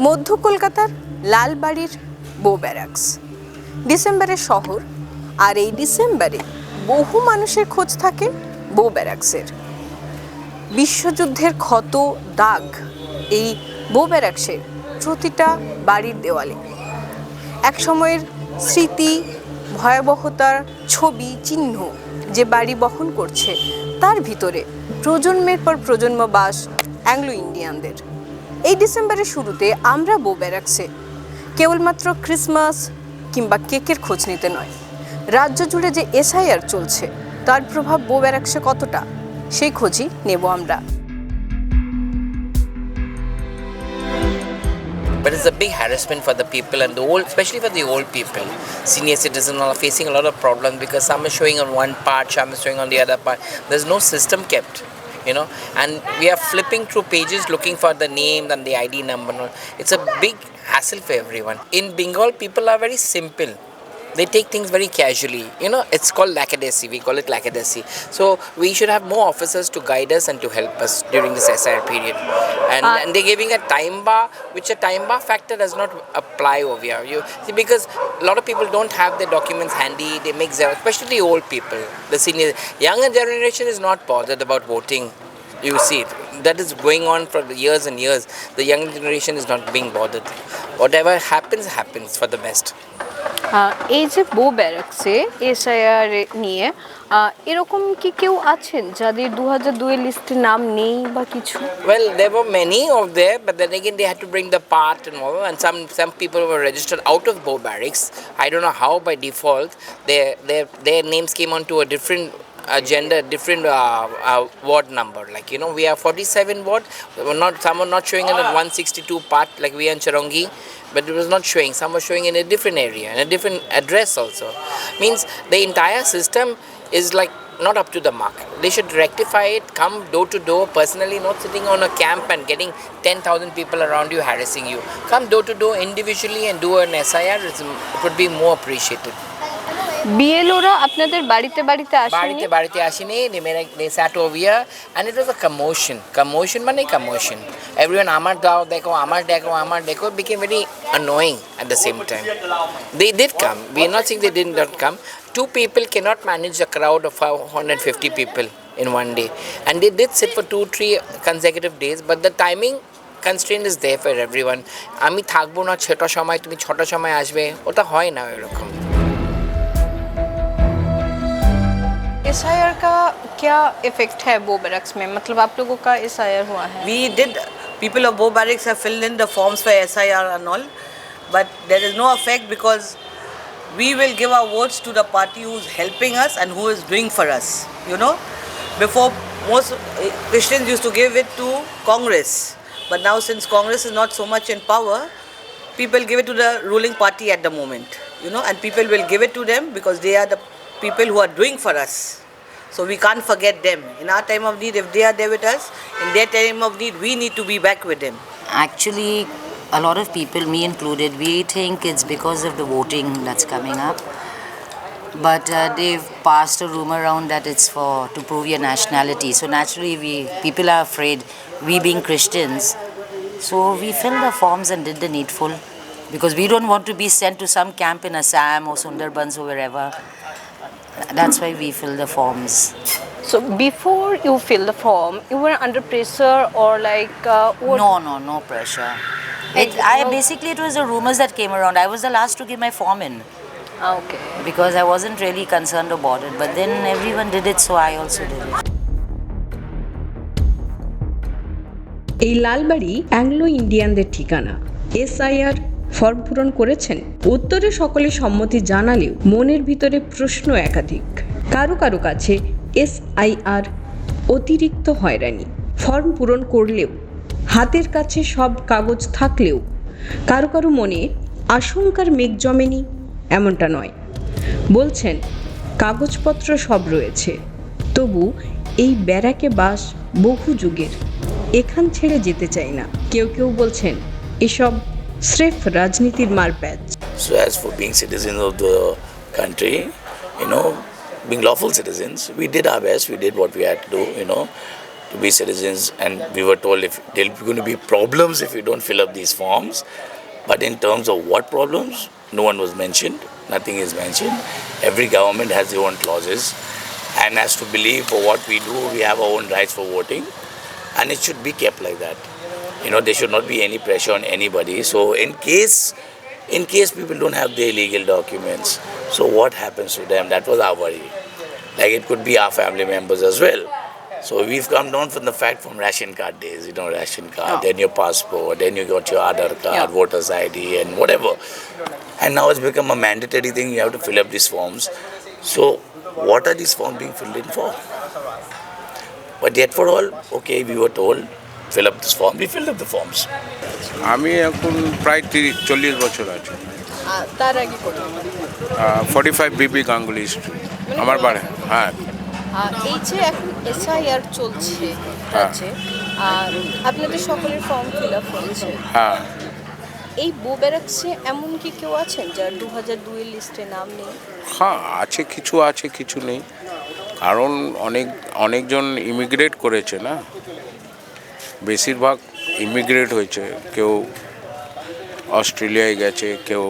মধ্য কলকাতার লালবাড়ির বো ব্যারাকস ডিসেম্বরের শহর, আর এই ডিসেম্বরে বহু মানুষের খোঁজ থাকে বো ব্যারাকসের। বিশ্বযুদ্ধের ক্ষত দাগ এই বো ব্যারাকসের প্রতিটা বাড়ির দেওয়ালে। এক সময়ের স্মৃতি, ভয়াবহতার ছবি, চিহ্ন যে বাড়ি বহন করছে, তার ভিতরে প্রজন্মের পর প্রজন্ম বাস অ্যাংলো ইন্ডিয়ানদের। এই ডিসেম্বরের শুরুতে আমরা বো ব্যারাকসে কেবলমাত্র ক্রিসমাস কিংবা কেকের খোঁজ নিতে নয়, রাজ্য জুড়ে যে এসআইআর চলছে তার প্রভাব বো ব্যারাকসে কতটা, সেই খোঁজই নেব আমরা। But it's a big harassment for the people and the old, especially for the old people. Senior citizens are facing a lot of problems because some are showing on one part, some are showing on the other part. There's no system kept, and we are flipping through pages looking for the name and the ID number. It's a big hassle for everyone. In Bengal, people are very simple. They take things very casually. It's called lackadaisy. We call it lackadaisy. So we should have more officers to guide us and to help us during this SIR period. And they're giving a time bar, which a time bar factor does not apply over here. You see, because a lot of people don't have their documents handy. They make zero, especially the old people, the senior. Younger generation is not bothered about voting. You see, that is going on for years and years. The younger generation is not being bothered. Whatever happens for the best. এই যে বো ব্যারাকসে SIR নিয়ে এরকম কি কেউ আছেন যাদের 2002 এর লিস্টে নাম নেই বা কিছু? Well, there were many of there, but then again they had to bring the part and all, and some people were registered out of Bo Barracks. I don't know how by default their names came onto a different agenda, different ward number. Like we are 47 ward. Some were not showing in a 162 part like we are in Charongi, but it was not showing. Some were showing in a different area, in a different address also. Means the entire system is like not up to the mark. They should rectify it, come door to door personally, not sitting on a camp and getting 10,000 people around you harassing you. Come door to door individually and do an SIR. It would be more appreciated. বিএলওরা আপনাদের বাড়িতে বাড়িতে আসেনি। They sat over here and it was a commotion মানে commotion. Everyone আমার দেখো became very annoying at the same time. They did come. We are not saying they did not come. Two people cannot manage a crowd of 150 people in one day, and they did sit for 2-3 consecutive days, but the timing constraint is there for everyone. আমি থাকবো না 6টার সময়, তুমি 6টার সময় আসবে, ওটা হয় না এরকম। एसआईआर का क्या इफेक्ट है बो बैरक्स में? मतलब आप लोगों का एसआईआर हुआ है? We did. People of Bo Barracks have filled in the forms for SIR and all, but there is no effect because we will give our votes to the party who is helping us and who is doing for us. Before most Christians used to give it to Congress, but now since Congress is not so much in power, people give it to the ruling party at the moment. And people will give it to them because they are the people who are doing for us. So we can't forget them. In our time of need, if they are there with us, in their time of need, we need to be back with them. Actually, a lot of people, me included, we think it's because of the voting that's coming up. But they've passed a rumor around that it's to prove your nationality. So naturally, people are afraid, we being Christians. So we filled the forms and did the needful. Because we don't want to be sent to some camp in Assam or Sundarbans or wherever. That's why we fill the forms. So before you fill the form, you were under pressure or like? No pressure. Basically, it was the rumors that came around. I was the last to give my form in. Okay. Because I wasn't really concerned about it. But then everyone did it, so I also did it. এই লালবাড়ি Anglo ইন্ডিয়ানদের ঠিকানা। SIR form পূরণ করেছেন? উত্তরে সকলে সম্মতি জানালেও মনের ভিতরে প্রশ্ন একাধিক। কারো কাছে এসআইআর অতিরিক্ত হয়রানি। ফর্ম পূরণ করলেও হাতের কাছে সব কাগজ থাকলেও কারো মনে আশঙ্কার মেঘ জমেনি, এমনটা নয়। বলছেন কাগজপত্র সব রয়েছে, তবু এই ব্যারাকে বাস বহু যুগের, এখান ছেড়ে যেতে চাই না। কেউ বলছেন এসব স্রেফ রাজনীতির মারপ্যাচ। So as for being citizens of the country, being lawful citizens, we did our best, we did what we had to do, to be citizens, and we were told if there'll be going to be problems if you don't fill up these forms. But in terms of what problems, no one was mentioned. Nothing is mentioned. Every government has their own clauses and has to believe for what we do, we have our own rights for voting, and it should be kept like that. You know, there should not be any pressure on anybody. So in case people don't have their legal documents, so what happens to them? That was our worry. Like it could be our family members as well. So we've come down from the fact from ration card days, you know, ration card, then your passport, then you got your Aadhaar card, voter's ID and whatever. And now it's become a mandatory thing, you have to fill up these forms. So what are these forms being filled in for? But yet for all, okay, we were told, fill up this form, we filled up the forms. আমি এখন প্রায় 40 বছর আছি। তার আগে কোথায়? 45 বিবি Ganguly street আমার বাড়ি। হ্যাঁ, এই যে এখন এসআইআর চলছে রাজ্যে, আর আপনাদের সকলের ফর্ম ফিল আপ হয়েছে, হ্যাঁ। এই ব্যারাকসে এমন কি কেউ আছেন যার 2002 এর লিস্টে নাম নেই? হ্যাঁ আছে, কিছু নেই, কারণ অনেকজন ইমিগ্রেট করেছে না, বেশিরভাগ ইমিগ্রেট হয়েছে, কেউ অস্ট্রেলিয়ায় গেছে, কেউ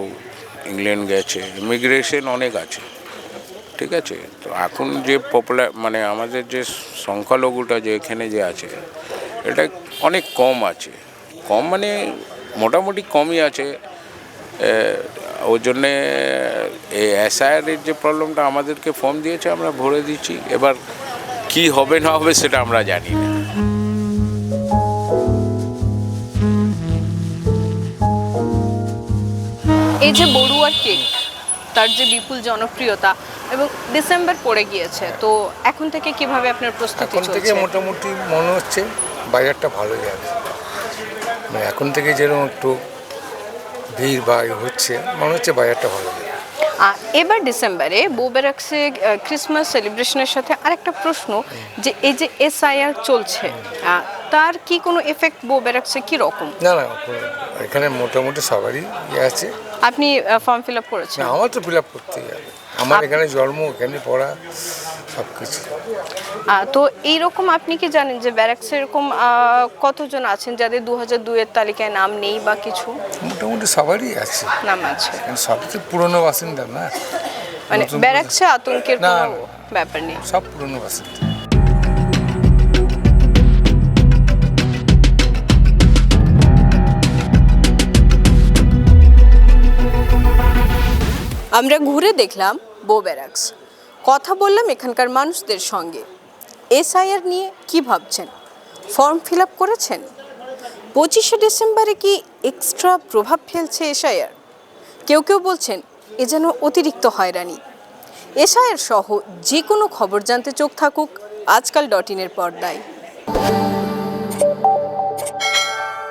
ইংল্যান্ড গেছে, ইমিগ্রেশন অনেক আছে, ঠিক আছে। তো এখন যে পপুলার মানে আমাদের যে সংখ্যালঘুটা যে এখানে যে আছে এটা অনেক কম আছে, কম মানে মোটামুটি কমই আছে। ওই জন্যে এই এসআইআর-এর যে প্রবলেমটা আমাদেরকে ফর্ম দিয়েছে আমরা ভরে দিচ্ছি, এবার কি হবে না হবে সেটা আমরা জানি না। এই যে বড়ুয়ার কেক, তার যে বিপুল জনপ্রিয়তা এবং ডিসেম্বর পড়ে গিয়েছে, তো এখন থেকে কিভাবে আপনার প্রস্তুতি এখন চলছে? থেকে মোটামুটি মনে হচ্ছে বাজারটা ভালো যাবে, মানে এখন থেকে যেরকম একটু ভিড় বা হচ্ছে মনে হচ্ছে বাজারটা ভালো যাবে। এবার ডিসেম্বরে ব্যারাকসে ক্রিসমাস সেলিব্রেশনের সাথে আরেকটা প্রশ্ন, যে এই যে এসআইআর চলছে তার কি কোনো এফেক্ট ব্যারাকসে কি রকম? না, এখানে মোটামুটি সবারই ইয়ে আছে। আপনি ফর্ম ফিল আপ করেছেন? না, আমার তো ফিল আপ করতেই হবে, আমার এখানে জন্ম, এখানে পড়া, সব কিছু। তো এইরকম আপনি কি জানেন যে ব্যারাকসে এরকম কতজন আছেন যাদের 2002 এর তালিকায় নাম নেই বা কিছু? মোটামুটি সবারই আছে নাম আছে, সব তো পুরনো বাসিন্দা না, মানে ব্যারাকসে আতঙ্কের না, কোনো ব্যাপার নেই, সব পুরনো বাসিন্দা। আমরা ঘুরে দেখলাম ব্যারাকস, কথা বললাম এখানকার মানুষদের সঙ্গে। এসআইআর নিয়ে কি ভাবছেন? ফর্ম ফিল আপ করেছেন? 25শে ডিসেম্বরে কি এক্সট্রা প্রভাব ফেলছে এসআইআর? কেউ বলছেন এ যেন অতিরিক্ত হয়রানি। এসআইআর সহ যে কোনো খবর জানতে চোখ থাকুক আজকাল.in এর পর্দায়।